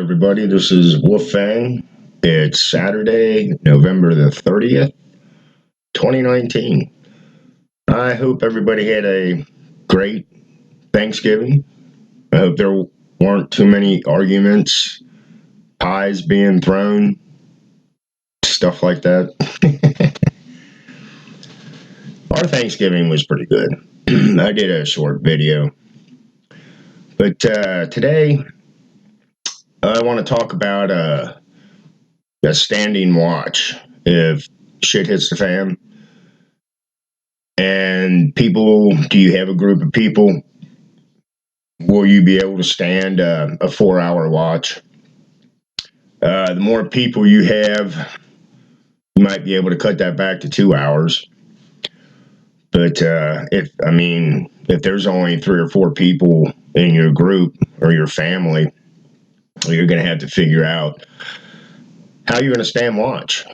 everybody. This is Wolf Fang. It's Saturday, November the 30th, 2019. I hope everybody had a great Thanksgiving. I hope there weren't too many arguments, pies being thrown, stuff like that. Our Thanksgiving was pretty good. I did a short video. But today, I want to talk about a standing watch if shit hits the fan. And people, do you have a group of people? Will you be able to stand a 4 hour watch? The more people you have, you might be able to cut that back to 2 hours. But if there's only 3 or 4 people in your group or your family, you're going to have to figure out how you're going to stand watch.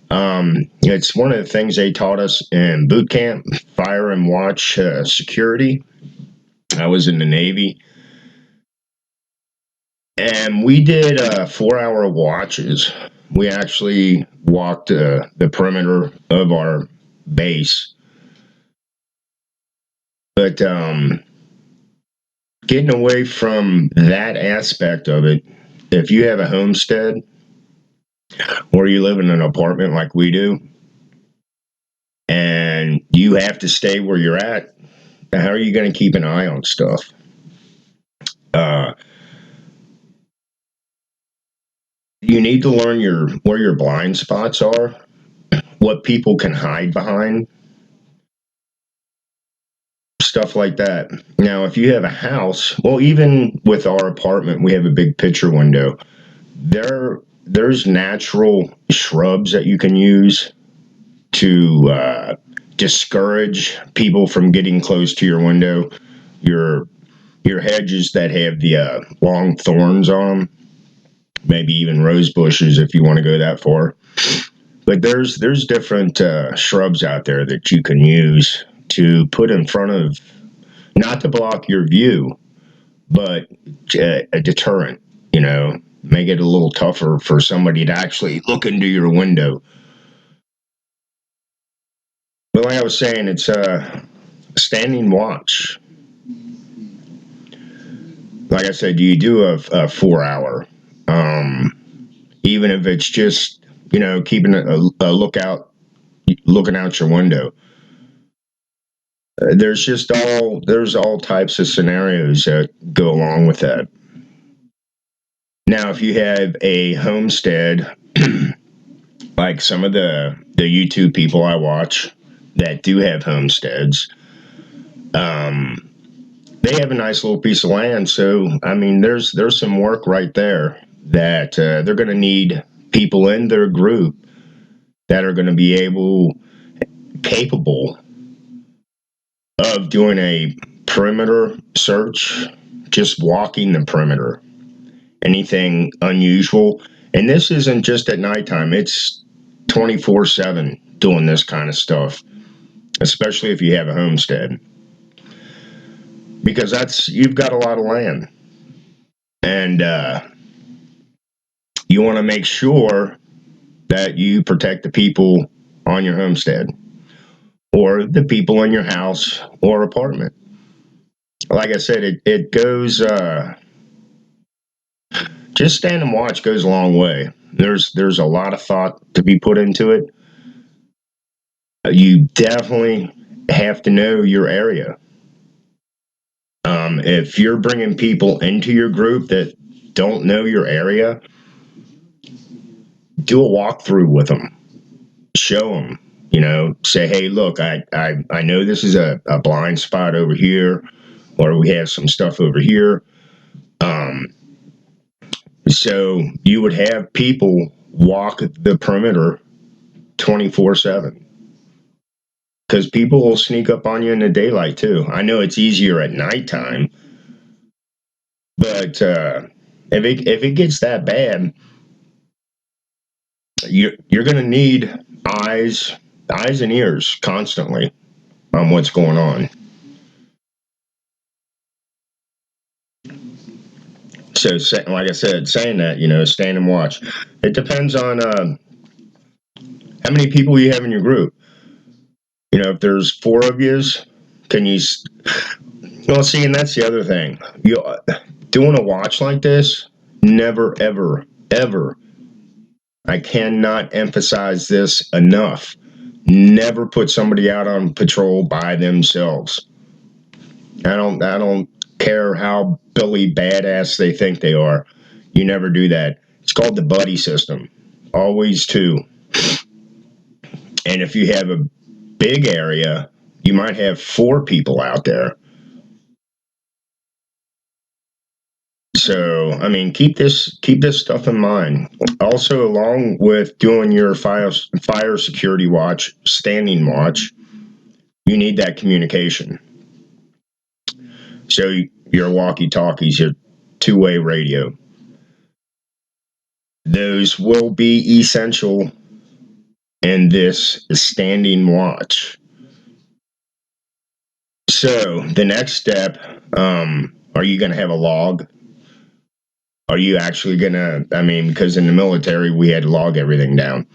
It's one of the things they taught us in boot camp, fire and watch security. I was in the Navy. And we did 4 hour watches. We actually walked the perimeter of our base. But getting away from that aspect of it, if you have a homestead or you live in an apartment like we do, and you have to stay where you're at, how are you going to keep an eye on stuff? You need to learn where your blind spots are, what people can hide behind, stuff like that. Now, if you have a house, well, even with our apartment, we have a big picture window. There's natural shrubs that you can use to discourage people from getting close to your window. Your hedges that have the long thorns on them, maybe even rose bushes if you want to go that far. But there's different shrubs out there that you can use to put in front of, not to block your view, but a deterrent, make it a little tougher for somebody to actually look into your window. But like I was saying, it's a standing watch. Like I said, you do a 4 hour, even if it's just, keeping a lookout, looking out your window. There's all types of scenarios that go along with that. Now, if you have a homestead, like some of the YouTube people I watch that do have homesteads, they have a nice little piece of land. So, there's some work right there that they're going to need people in their group that are going to be capable of doing a perimeter search, just walking the perimeter. Anything unusual. And this isn't just at nighttime, it's 24/7 doing this kind of stuff, especially if you have a homestead. Because you've got a lot of land. And you want to make sure that you protect the people on your homestead or the people in your house or apartment. Like I said, it goes, just stand and watch goes a long way. There's a lot of thought to be put into it. You definitely have to know your area. If you're bringing people into your group that don't know your area, do a walkthrough with them. Show them, say, hey, look, I know this is a blind spot over here, or we have some stuff over here. So you would have people walk the perimeter 24/7. Because people will sneak up on you in the daylight too. I know it's easier at nighttime, but if it gets that bad, you're going to need eyes and ears constantly on what's going on. So, like I said, saying that, stand and watch. It depends on how many people you have in your group. If there's four of yous, can you? Well, see, and that's the other thing. You doing a watch like this, never, ever, ever. I cannot emphasize this enough. Never put somebody out on patrol by themselves. I don't care how Billy badass they think they are. You never do that. It's called the buddy system. Always two. And if you have a big area, you might have four people out there. So, I mean, keep this stuff in mind. Also, along with doing your fire security watch, standing watch, you need that communication. So, your walkie-talkies, your two-way radio, those will be essential in this standing watch. So, the next step, are you going to have a log? Are you actually going to, because in the military, we had to log everything down.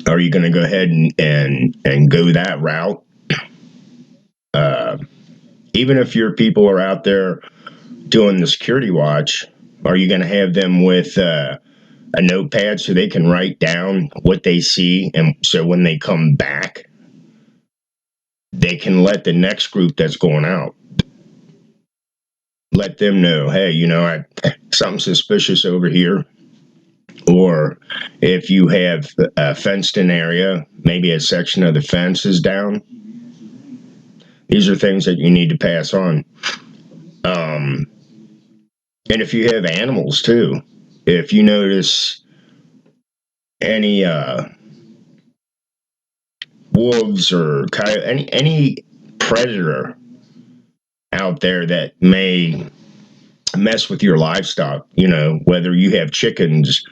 Are you going to go ahead and go that route? Even if your people are out there doing the security watch, are you going to have them with a notepad so they can write down what they see? And so when they come back, they can let the next group that's going out, let them know, hey, something suspicious over here. Or if you have a fenced-in area, maybe a section of the fence is down. These are things that you need to pass on. And if you have animals too, if you notice any wolves or coyote, any predator out there that may mess with your livestock, whether you have chickens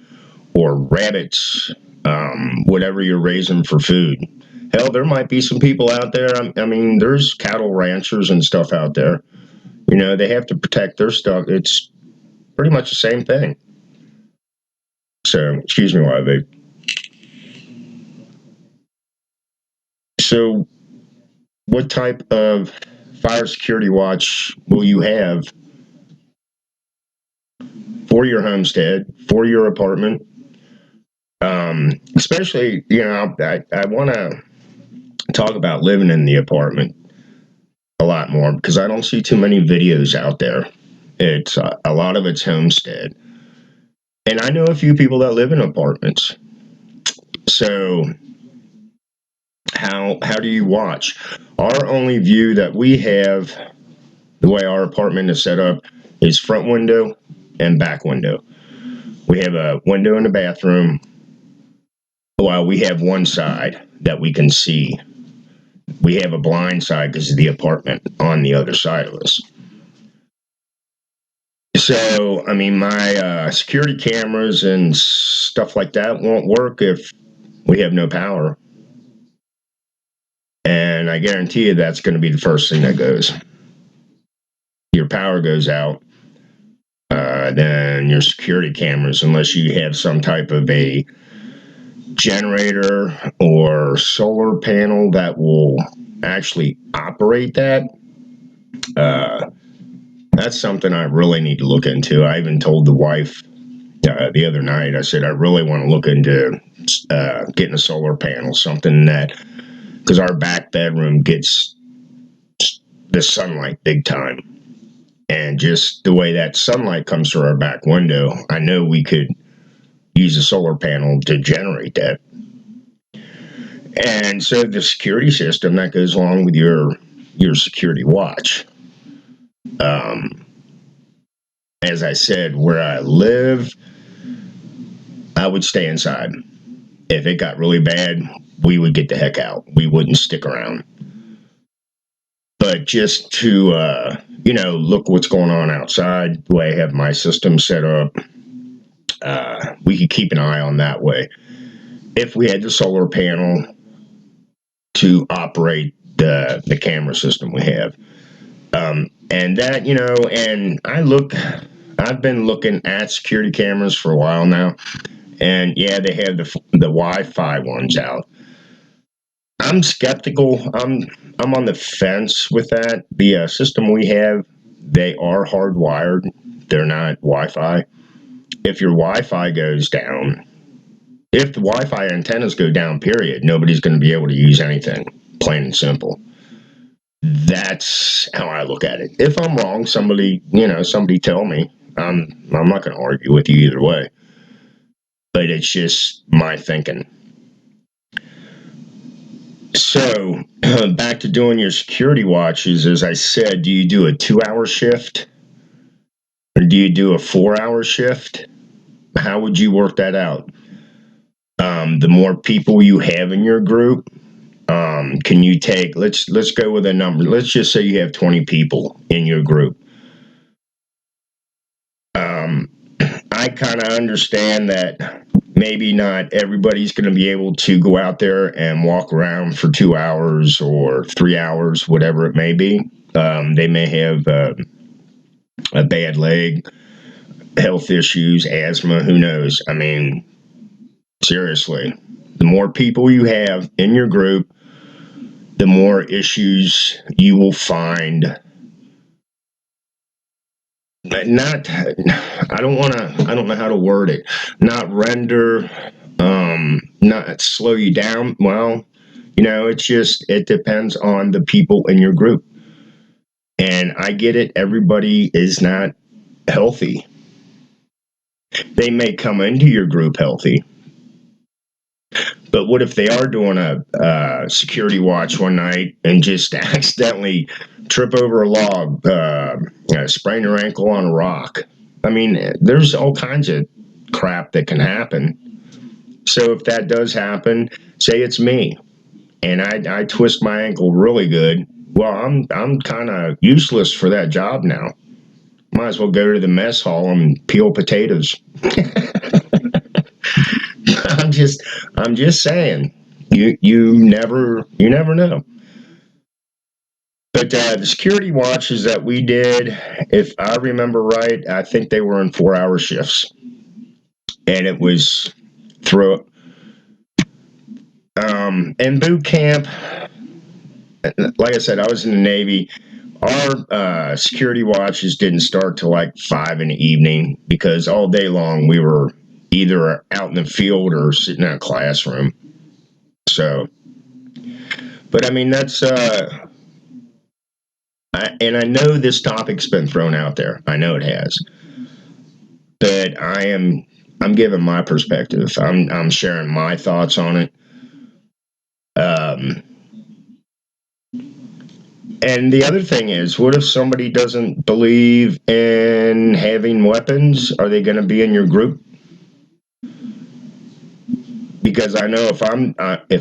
or rabbits, whatever you're raising for food. Hell, there might be some people out there. There's cattle ranchers and stuff out there. They have to protect their stuff. It's pretty much the same thing. So, excuse me while I vape. So, what type of fire security watch will you have for your homestead, for your apartment? Especially, I want to talk about living in the apartment a lot more because I don't see too many videos out there. It's a lot of it's homestead. And I know a few people that live in apartments. So how do you watch? Our only view that we have, the way our apartment is set up, is front window and back window. We have a window in the bathroom, while we have one side that we can see. We have a blind side because of the apartment on the other side of us. So, my security cameras and stuff like that won't work if we have no power. And I guarantee you that's going to be the first thing that goes. Your power goes out, then your security cameras, unless you have some type of a generator or solar panel that will actually operate that. That's something I really need to look into. I even told the wife the other night, I said, I really want to look into getting a solar panel, something that, because our back bedroom gets the sunlight big time. And just the way that sunlight comes through our back window, I know we could use a solar panel to generate that. And so the security system that goes along with your security watch. As I said, where I live, I would stay inside. If it got really bad, we would get the heck out. We wouldn't stick around. But just to, look what's going on outside, the way I have my system set up, we could keep an eye on that way. If we had the solar panel to operate the camera system we have. And that, and I've been looking at security cameras for a while now, and yeah, they have the Wi-Fi ones out. I'm skeptical. I'm on the fence with that. The system we have, they are hardwired. They're not Wi-Fi. If your Wi-Fi goes down, if the Wi-Fi antennas go down, period, nobody's going to be able to use anything. Plain and simple. That's how I look at it. If I'm wrong, somebody tell me. I'm not going to argue with you either way. But it's just my thinking. So, back to doing your security watches, as I said, do you do a 2-hour shift or do you do a 4-hour shift? How would you work that out? The more people you have in your group, can you take? Let's go with a number. Let's just say you have 20 people in your group. I kind of understand that maybe not everybody's going to be able to go out there and walk around for 2 hours or 3 hours, whatever it may be. They may have a bad leg, health issues, asthma, who knows? I mean, seriously, the more people you have in your group, the more issues you will find. Not, I don't know how to word it. Not render, not slow you down. Well, it depends on the people in your group. And I get it. Everybody is not healthy. They may come into your group healthy, but what if they are doing a security watch one night and just accidentally trip over a log, sprain their ankle on a rock? I mean, there's all kinds of crap that can happen. So if that does happen, say it's me, and I twist my ankle really good. Well, I'm kind of useless for that job now. Might as well go to the mess hall and peel potatoes. I'm just saying. You never know. But the security watches that we did, if I remember right, I think they were in 4-hour shifts, and it was through. In boot camp, like I said, I was in the Navy. Our security watches didn't start till like 5 in the evening because all day long we were either out in the field or sitting in a classroom. So, but I mean and I know this topic's been thrown out there. I know it has, but I'm giving my perspective. I'm sharing my thoughts on it. Um, and the other thing is, what if somebody doesn't believe in having weapons? Are they going to be in your group? Because I know if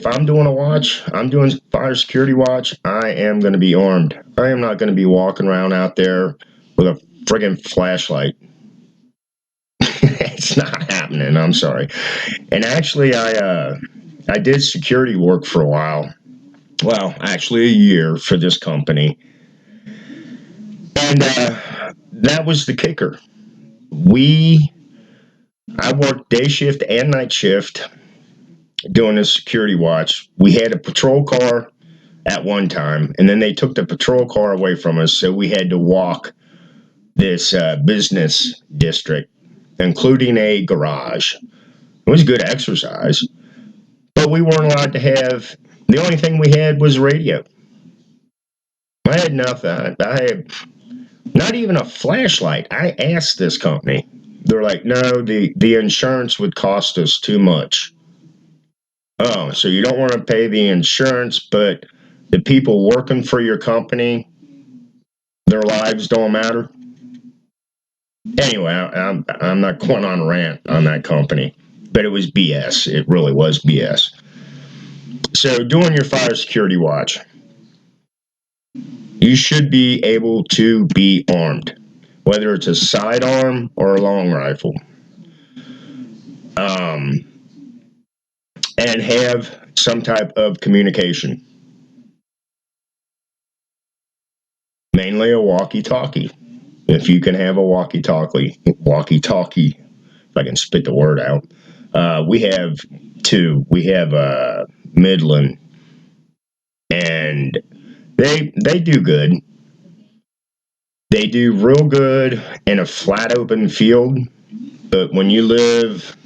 I'm doing a watch, I'm doing fire security watch, I am going to be armed. I am not going to be walking around out there with a friggin' flashlight. It's not happening. I'm sorry. And actually, I did security work for a while. Well, actually, a year for this company, and that was the kicker. We I worked day shift and night shift doing a security watch. We had a patrol car at one time, and then they took the patrol car away from us, so we had to walk this business district, including a garage. It was good exercise, but we weren't allowed to have. The only thing we had was radio. I had nothing. I had not even a flashlight. I asked this company. They're like, no, the insurance would cost us too much. Oh, so you don't want to pay the insurance, but the people working for your company, their lives don't matter. Anyway, I'm not going on a rant on that company, but it was BS. It really was BS. So, doing your fire security watch, you should be able to be armed, whether it's a sidearm or a long rifle, um, and have some type of communication, mainly a walkie-talkie. If you can have a walkie-talkie, if I can spit the word out. We have two. We have Midland, and they do good. They do real good in a flat open field, but when you live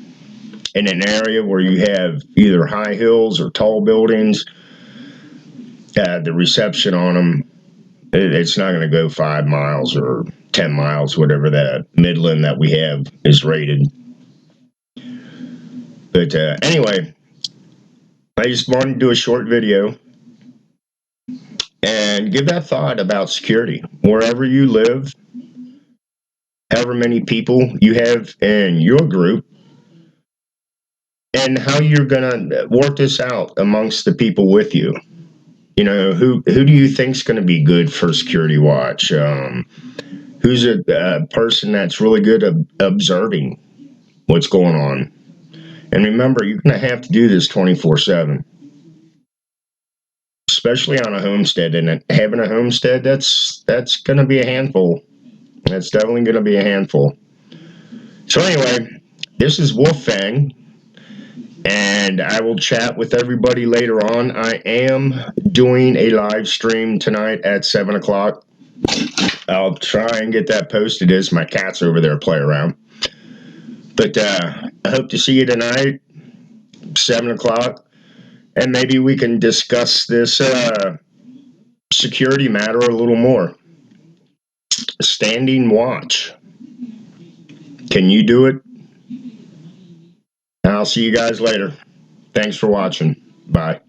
in an area where you have either high hills or tall buildings, the reception on them, it's not going to go 5 miles or 10 miles, whatever that Midland that we have is rated. But anyway, I just wanted to do a short video and give that thought about security. Wherever you live, however many people you have in your group, and how you're going to work this out amongst the people with you. You know, who do you think's going to be good for security watch? Who's a person that's really good at observing what's going on? And remember, you're going to have to do this 24/7, especially on a homestead. And having a homestead, that's going to be a handful. That's definitely going to be a handful. So anyway, this is Wolfang, and I will chat with everybody later on. I am doing a live stream tonight at 7 o'clock. I'll try and get that posted as my cat's over there play around. But I hope to see you tonight, 7 o'clock, and maybe we can discuss this security matter a little more. Standing watch. Can you do it? I'll see you guys later. Thanks for watching. Bye.